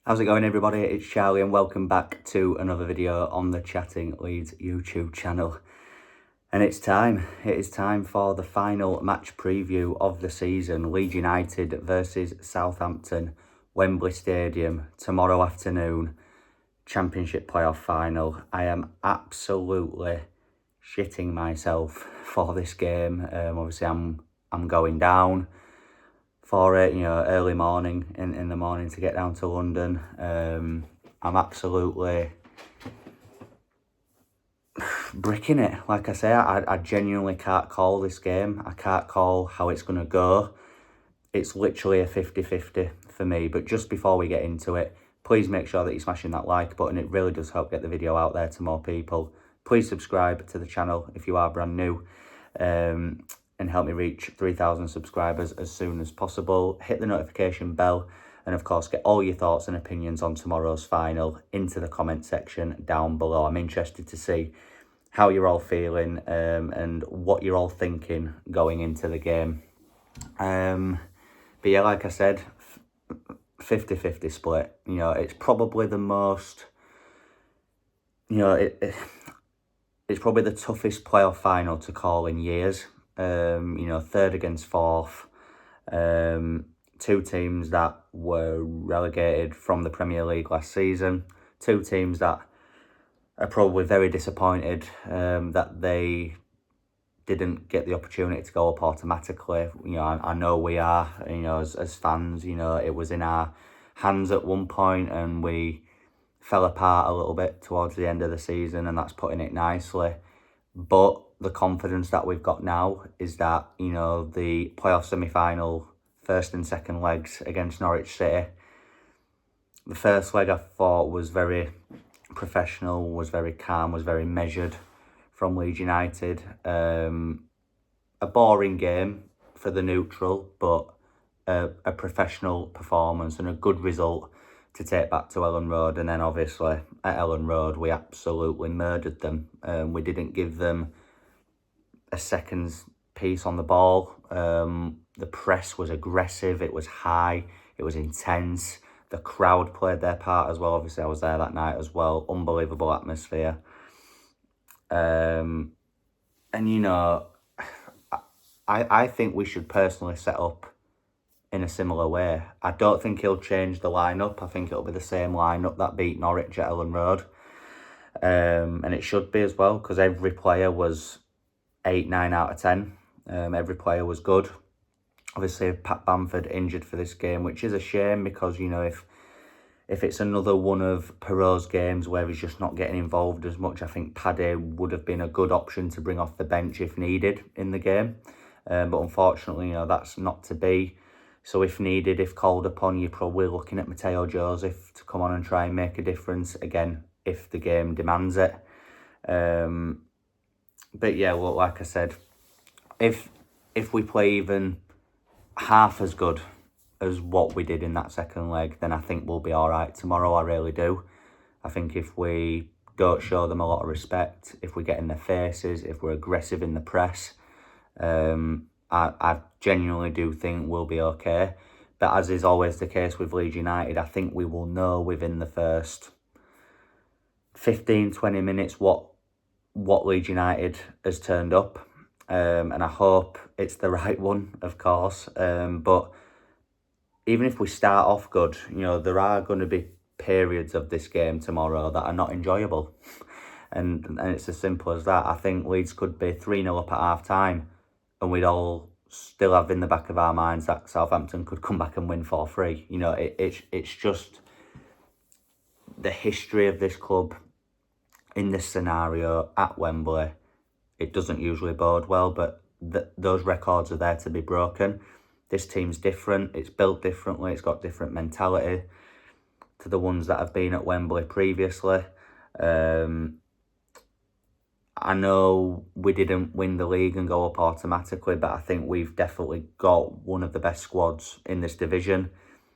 How's it going, everybody? It's Charlie and welcome back to another video on the Chatting Leeds YouTube channel. And it is time for the final match preview of the season. Leeds United versus Southampton, Wembley Stadium, tomorrow afternoon, Championship playoff final. I am absolutely shitting myself for this game. Obviously I'm going down for it, early morning, in the morning to get down to London. I'm absolutely bricking it. Like I say, I genuinely can't call this game. I can't call how it's going to go. It's literally a 50-50 for me. But just before we get into it, please make sure that you're smashing that like button. It really does help get the video out there to more people. Please subscribe to the channel if you are brand new. And help me reach 3,000 subscribers as soon as possible. Hit the notification bell and of course get all your thoughts and opinions on tomorrow's final into the comment section down below. I'm interested to see how you're all feeling and what you're all thinking going into the game. But yeah, like I said, 50-50 split. It's probably the most, it's probably the toughest playoff final to call in years. Third against fourth, two teams that were relegated from the Premier League last season, two teams that are probably very disappointed that they didn't get the opportunity to go up automatically. I know we are, as fans, it was in our hands at one point and we fell apart a little bit towards the end of the season, and that's putting it nicely. But the confidence that we've got now is that, the playoff semi-final, first and second legs against Norwich City. The first leg I thought was very professional, was very calm, was very measured from Leeds United. A boring game for the neutral, but a professional performance and a good result to take back to Ellen Road. And then obviously at Ellen Road we absolutely murdered them. We didn't give them a second's piece on the ball. The press was aggressive, it was high, it was intense. The crowd played their part as well. Obviously I was there that night as well. Unbelievable atmosphere. And I think we should personally set up in a similar way. I don't think he'll change the lineup. I think it'll be the same lineup that beat Norwich at Ellen Road. And it should be as well, because every player was 8, 9 out of 10. Every player was good. Obviously, Pat Bamford injured for this game, which is a shame because, if it's another one of Perot's games where he's just not getting involved as much, I think Paddy would have been a good option to bring off the bench if needed in the game. But unfortunately, that's not to be. So if needed, if called upon, you're probably looking at Mateo Joseph to come on and try and make a difference, again, if the game demands it. But yeah, well, like I said, if we play even half as good as what we did in that second leg, then I think we'll be all right tomorrow. I really do. I think if we don't show them a lot of respect, if we get in their faces, if we're aggressive in the press, I genuinely do think we'll be okay. But as is always the case with Leeds United, I think we will know within the first 15-20 minutes what Leeds United has turned up. And I hope it's the right one, of course. But even if we start off good, there are going to be periods of this game tomorrow that are not enjoyable. And it's as simple as that. I think Leeds could be 3-0 up at half-time and we'd all still have in the back of our minds that Southampton could come back and win 4-3. It's just the history of this club in this scenario at Wembley. It doesn't usually bode well, but those records are there to be broken. This team's different. It's built differently. It's got different mentality to the ones that have been at Wembley previously. I know we didn't win the league and go up automatically, but I think we've definitely got one of the best squads in this division.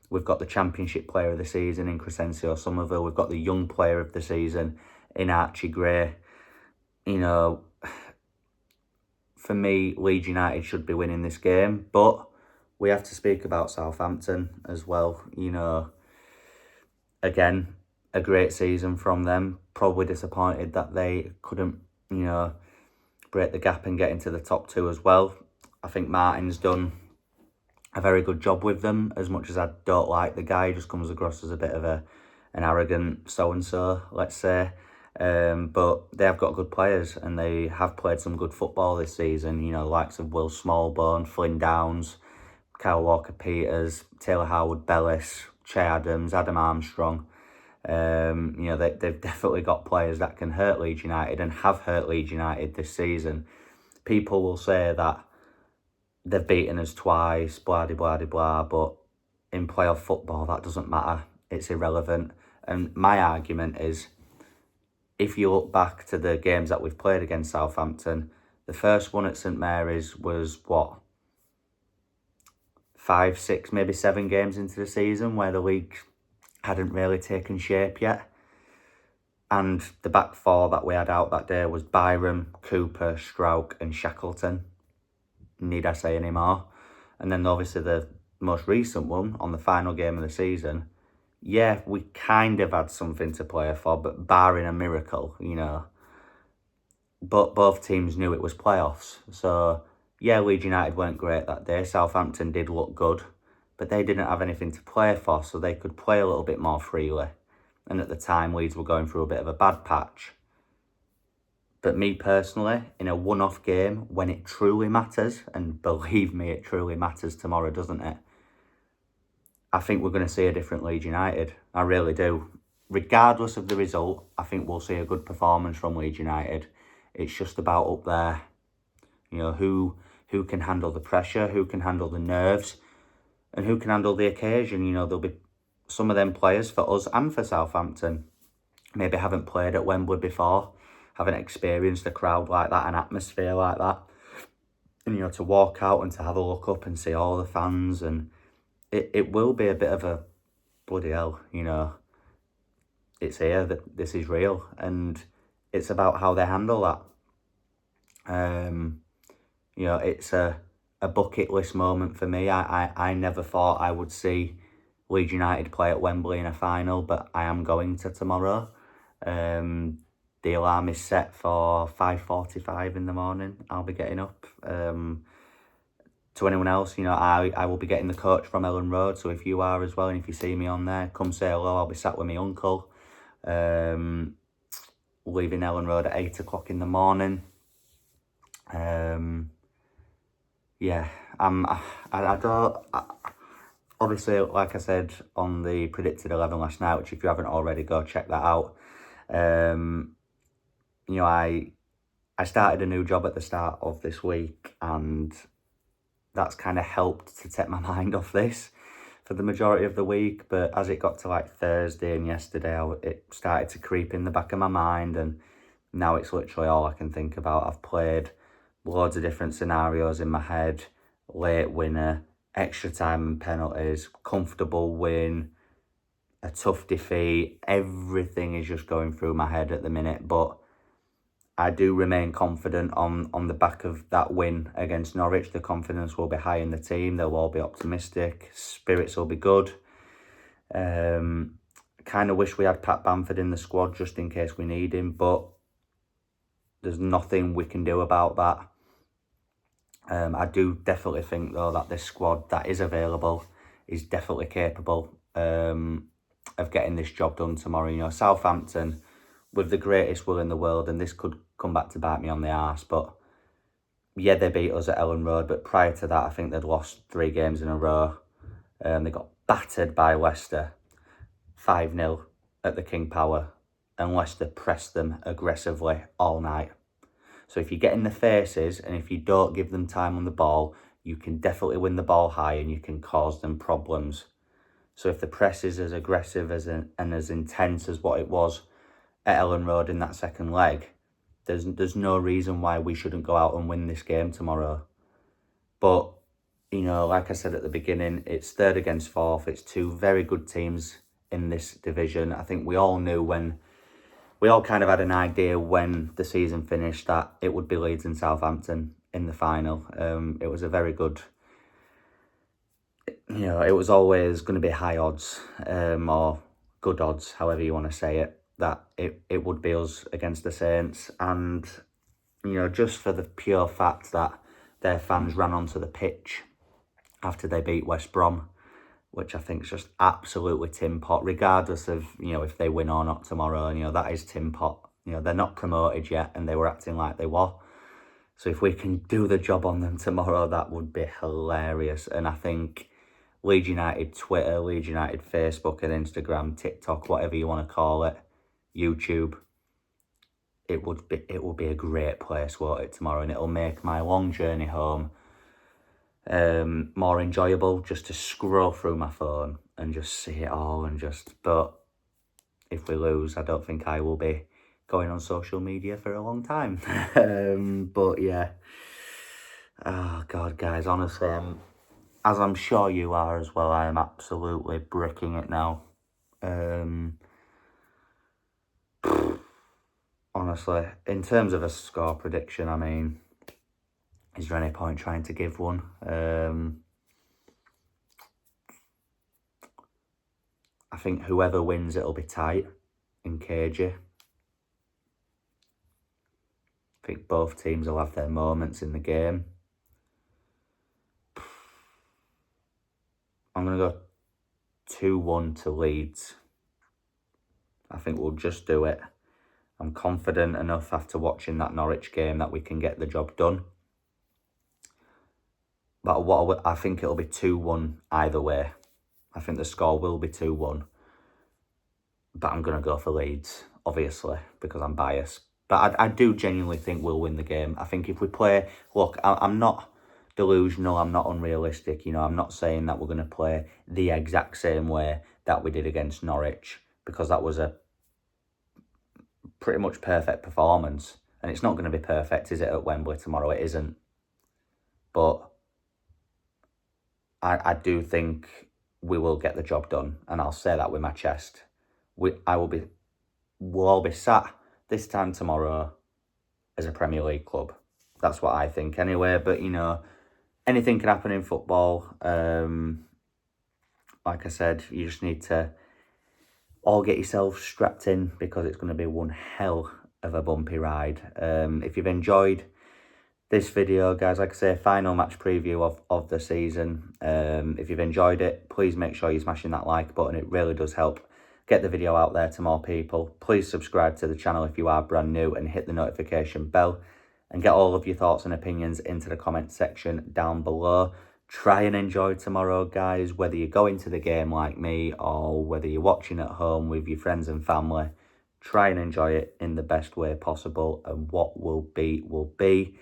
We've got the Championship player of the season in Crescencio Somerville. We've got the young player of the season in Archie Gray. For me, Leeds United should be winning this game, but we have to speak about Southampton as well. again, a great season from them. Probably disappointed that they couldn't, break the gap and get into the top two as well. I think Martin's done a very good job with them. As much as I don't like the guy, he just comes across as a bit of an arrogant so-and-so, let's say. But they have got good players and they have played some good football this season. The likes of Will Smallbone, Flynn Downs, Kyle Walker-Peters, Taylor Howard-Bellis, Che Adams, Adam Armstrong. They've definitely got players that can hurt Leeds United and have hurt Leeds United this season. People will say that they've beaten us twice, blah, blah, blah, blah, but in playoff football, that doesn't matter. It's irrelevant. And my argument is, if you look back to the games that we've played against Southampton, the first one at St Mary's was, 5, 6, maybe 7 games into the season where the league hadn't really taken shape yet. And the back four that we had out that day was Byram, Cooper, Strauch and Shackleton. Need I say any more? And then obviously the most recent one, on the final game of the season, yeah, we kind of had something to play for, but barring a miracle, But both teams knew it was playoffs. So, yeah, Leeds United weren't great that day. Southampton did look good, but they didn't have anything to play for, so they could play a little bit more freely. And at the time, Leeds were going through a bit of a bad patch. But me personally, in a one-off game, when it truly matters, and believe me, it truly matters tomorrow, doesn't it? I think we're going to see a different Leeds United. I really do. Regardless of the result, I think we'll see a good performance from Leeds United. It's just about up there. Who can handle the pressure, who can handle the nerves, and who can handle the occasion. There'll be some of them players for us and for Southampton maybe haven't played at Wembley before, haven't experienced a crowd like that, an atmosphere like that. And, to walk out and to have a look up and see all the fans, and it will be a bit of a bloody hell, It's here, that this is real, and it's about how they handle that. It's a bucket list moment for me. I never thought I would see Leeds United play at Wembley in a final, but I am going to tomorrow. The alarm is set for 5:45 in the morning. I'll be getting up. To anyone else, I will be getting the coach from Ellen Road, so if you are as well, and if you see me on there, come say hello. I'll be sat with my uncle. Leaving Ellen Road at 8 o'clock in the morning. Obviously, like I said on the predicted 11 last night, which if you haven't already, go check that out. I started a new job at the start of this week, and that's kind of helped to take my mind off this for the majority of the week. But as it got to like Thursday and yesterday, it started to creep in the back of my mind, and now it's literally all I can think about. I've played loads of different scenarios in my head: late winner, extra time and penalties, comfortable win, a tough defeat. Everything is just going through my head at the minute, but I do remain confident on the back of that win against Norwich. The confidence will be high in the team. They'll all be optimistic. Spirits will be good. Kind of wish we had Pat Bamford in the squad just in case we need him, but there's nothing we can do about that. I do definitely think, though, that this squad that is available is definitely capable of getting this job done tomorrow. Southampton, with the greatest will in the world, and this could come back to bite me on the arse, but yeah, they beat us at Ellen Road, but prior to that, I think they'd lost 3 games in a row. They got battered by Leicester 5-0 at the King Power, and Leicester pressed them aggressively all night. So if you get in the faces and if you don't give them time on the ball, you can definitely win the ball high and you can cause them problems. So if the press is as aggressive and as intense as what it was at Ellen Road in that second leg, there's no reason why we shouldn't go out and win this game tomorrow. But, like I said at the beginning, it's 3rd against 4th. It's 2 very good teams in this division. I think we all knew we all kind of had an idea when the season finished that it would be Leeds and Southampton in the final. It was a very good, it was always going to be high odds, or good odds, however you want to say it, that it would be us against the Saints. And, you know, just for the pure fact that their fans ran onto the pitch after they beat West Brom, which I think is just absolutely tin pot, regardless of, you know, if they win or not tomorrow. You know, that is tin pot. You know, they're not promoted yet and they were acting like they were. So if we can do the job on them tomorrow, that would be hilarious. And I think Leeds United Twitter, Leeds United Facebook and Instagram, TikTok, whatever you want to call it, YouTube, it will be a great place, won't it, tomorrow? And it'll make my long journey home more enjoyable, just to scroll through my phone and just see it all. But if we lose, I don't think I will be going on social media for a long time. But yeah, oh God, guys, honestly, as I'm sure you are as well, I am absolutely bricking it now. Honestly, in terms of a score prediction, I mean, is there any point trying to give one? I think whoever wins, it'll be tight and cagey. I think both teams will have their moments in the game. I'm going to go 2-1 to Leeds. I think we'll just do it. I'm confident enough after watching that Norwich game that we can get the job done. But I think it'll be 2-1 either way. I think the score will be 2-1. But I'm going to go for Leeds, obviously, because I'm biased. But I do genuinely think we'll win the game. I think if we play... Look, I'm not delusional. I'm not unrealistic. You know, I'm not saying that we're going to play the exact same way that we did against Norwich, because that was a pretty much perfect performance. And it's not going to be perfect, is it, at Wembley tomorrow? It isn't. But I do think we will get the job done. And I'll say that with my chest. We'll all be sat this time tomorrow as a Premier League club. That's what I think anyway. But, you know, anything can happen in football. Like I said, you just need to all get yourself strapped in, because it's going to be one hell of a bumpy ride. If you've enjoyed this video, guys, like I say, final match preview of the season. If you've enjoyed it, please make sure you're smashing that like button. It really does help get the video out there to more people. Please subscribe to the channel if you are brand new and hit the notification bell, and get all of your thoughts and opinions into the comment section down below. Try and enjoy tomorrow, guys, whether you're going to the game like me or whether you're watching at home with your friends and family. Try and enjoy it in the best way possible, and what will be will be.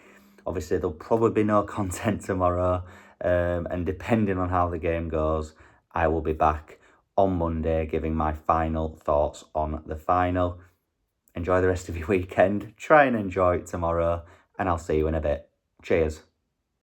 Obviously, there'll probably be no content tomorrow, and depending on how the game goes, I will be back on Monday giving my final thoughts on the final. Enjoy the rest of your weekend. Try and enjoy it tomorrow, and I'll see you in a bit. Cheers.